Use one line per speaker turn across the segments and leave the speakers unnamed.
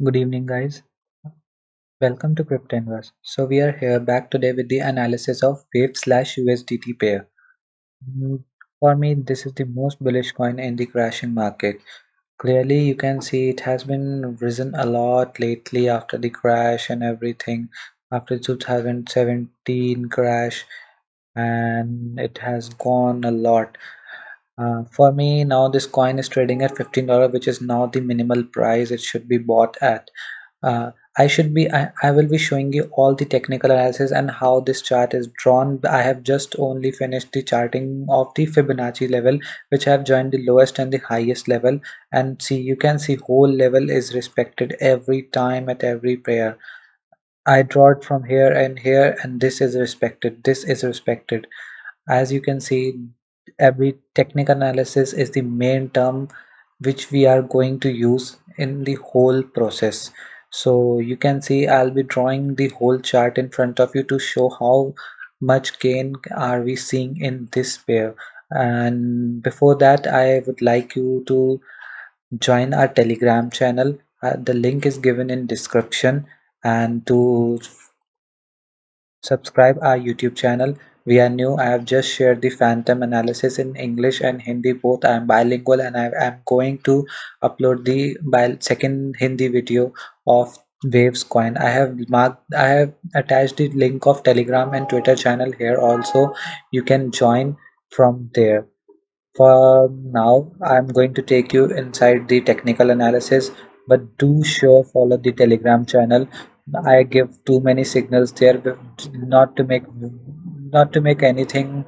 Good evening, guys. Welcome to CryptoInvest. So we are here back today with the analysis of Wave slash USDT pair. For me, this is the most bullish coin in the crashing market. Clearly, you can see it has been risen a lot lately after the crash and everything, after 2017 crash, and it has gone a lot. For me, now this coin is trading at $15, which is now the minimal price it should be bought at. I will be showing you all the technical analysis and how this chart is drawn. I have just only finished the charting of the Fibonacci level, which I have joined the lowest and the highest level. And see, you can see whole level is respected every time at every pair. I draw it from here, and this is respected. This is respected. As you can see, every technical analysis is the main term which we are going to use in the whole process. So you can see I'll be drawing the whole chart in front of you to show how much gain are we seeing in this pair. And before that, I would like you to join our Telegram channel. The link is given in description, and to subscribe our YouTube channel. We are new. I have just shared the phantom analysis in English and Hindi both. I am bilingual, and I am going to upload the second Hindi video of Waves coin. I have attached the link of Telegram and Twitter channel here also. You can join from there. For now, I'm going to take you inside the technical analysis, but do sure follow the Telegram channel. I give too many signals there, but not to make anything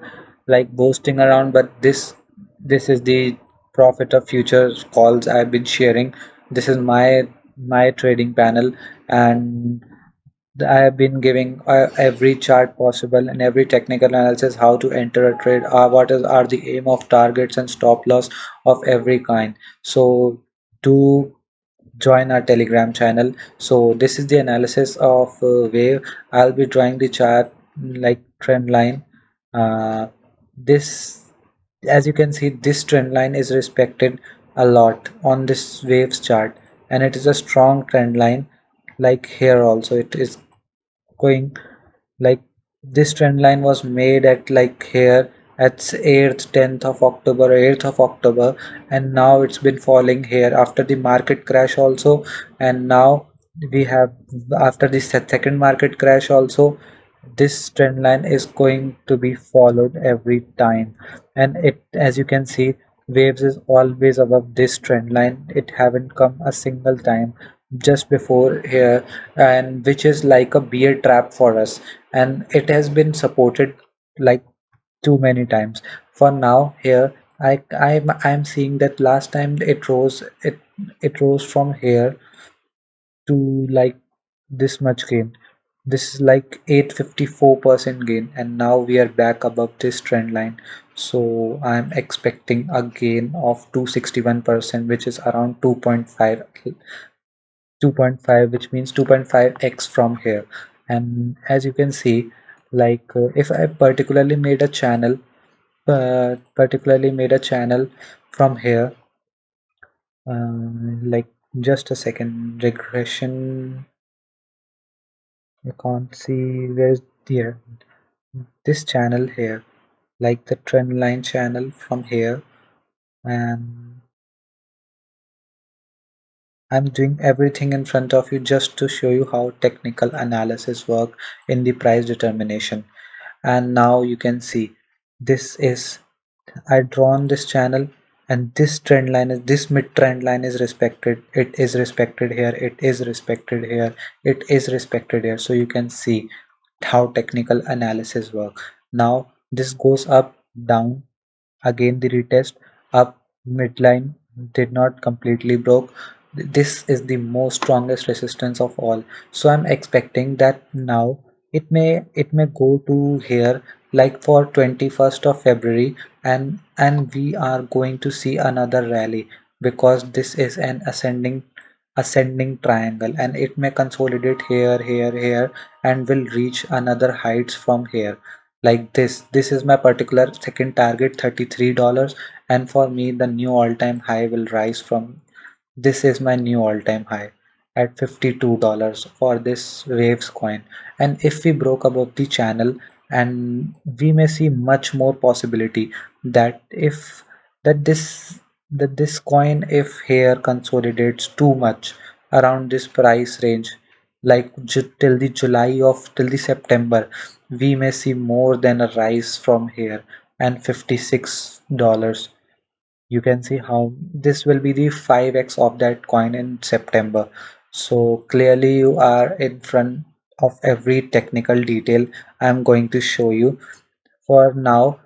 like boasting around, but this is the profit of future calls I've been sharing. This is my trading panel, and I have been giving every chart possible and every technical analysis how to enter a trade, are the aim of targets and stop loss of every kind. So do join our Telegram channel. So this is the analysis of wave. I'll be drawing the chart like trend line. This, as you can see, this trend line is respected a lot on this waves chart, and it is a strong trend line. Like here also, it is going like this trend line was made at like here at 8th 10th of October, 8th of October, and now it's been falling here after the market crash also. And now we have, after the second market crash also, this trend line is going to be followed every time. And it, as you can see, waves is always above this trend line. It haven't come a single time just before here, and which is like a bear trap for us, and it has been supported like too many times. For now here, I'm seeing that last time it rose from here to like this much gain. This is like 854% gain, and now we are back above this trend line. So I'm expecting a gain of 261%, which is around 2.5, which means 2.5x from here. And as you can see, like if I particularly made a channel from here, like just a second, regression, you can't see where's here, this channel here, like the trend line channel from here. And I'm doing everything in front of you just to show you how technical analysis work in the price determination. And now you can see, this is, I drawn this channel, and this trend line is, this mid trend line is respected. It is respected here, it is respected here, it is respected here. So you can see how technical analysis work. Now this goes up, down, again the retest, up, midline, did not completely broke. This is the most strongest resistance of all. So I'm expecting that now it may go to here, like for 21st of February, and we are going to see another rally, because this is an ascending triangle, and it may consolidate here, and will reach another heights from here. Like this is my particular second target, $33. And for me, the new all-time high will rise from, this is my new all-time high. at $52 for this Waves coin. And if we broke above the channel, and we may see much more possibility that if that this coin, if here consolidates too much around this price range, like till the July of till the September, we may see more than a rise from here and $56. You can see how this will be the 5x of that coin in September. So clearly you are in front of every technical detail I'm going to show you. For now,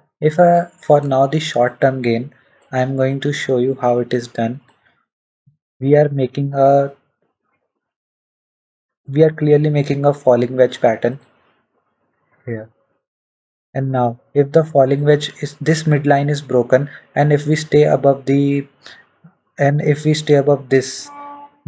for now the short term gain, I'm going to show you how it is done. We are making a we are clearly making a falling wedge pattern here. And now if the falling wedge is this midline is broken, and if we stay above this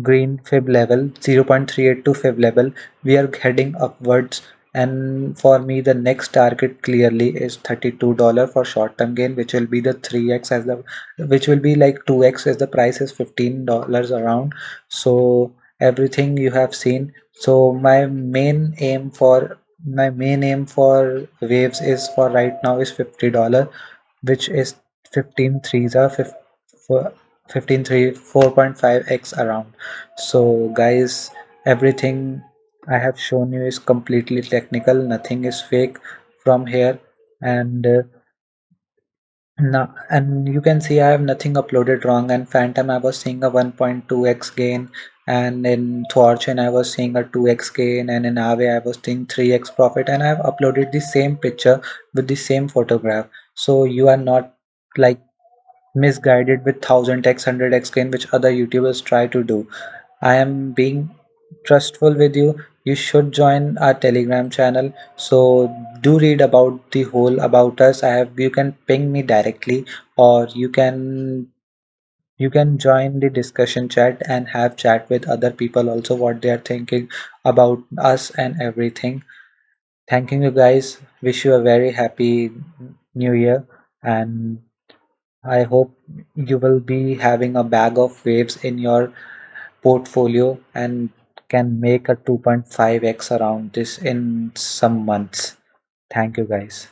green fib level 0.382 fib level, we are heading upwards. And for me the next target clearly is $32 for short term gain, which will be the 3x as the which will be like 2x as the price is $15 around. So everything you have seen. So my main aim for waves is for right now is $50, which is 15 threes are 15 3 4.5x around. So guys, everything I have shown you is completely technical, nothing is fake from here. And now, and you can see I have nothing uploaded wrong. And Phantom I was seeing a 1.2x gain, and in Thorchain I was seeing a 2x gain, and in Aave I was seeing 3x profit, and I have uploaded the same picture with the same photograph. So you are not like misguided with 1000x 100x gain which other YouTubers try to do. I am being trustful with you. You should join our Telegram channel. So do read about the whole about us. You can ping me directly, or you can join the discussion chat and have chat with other people also what they are thinking about us and everything. Thanking you guys. Wish you a very happy new year, and I hope you will be having a bag of waves in your portfolio and can make a 2.5x around this in some months. Thank you guys.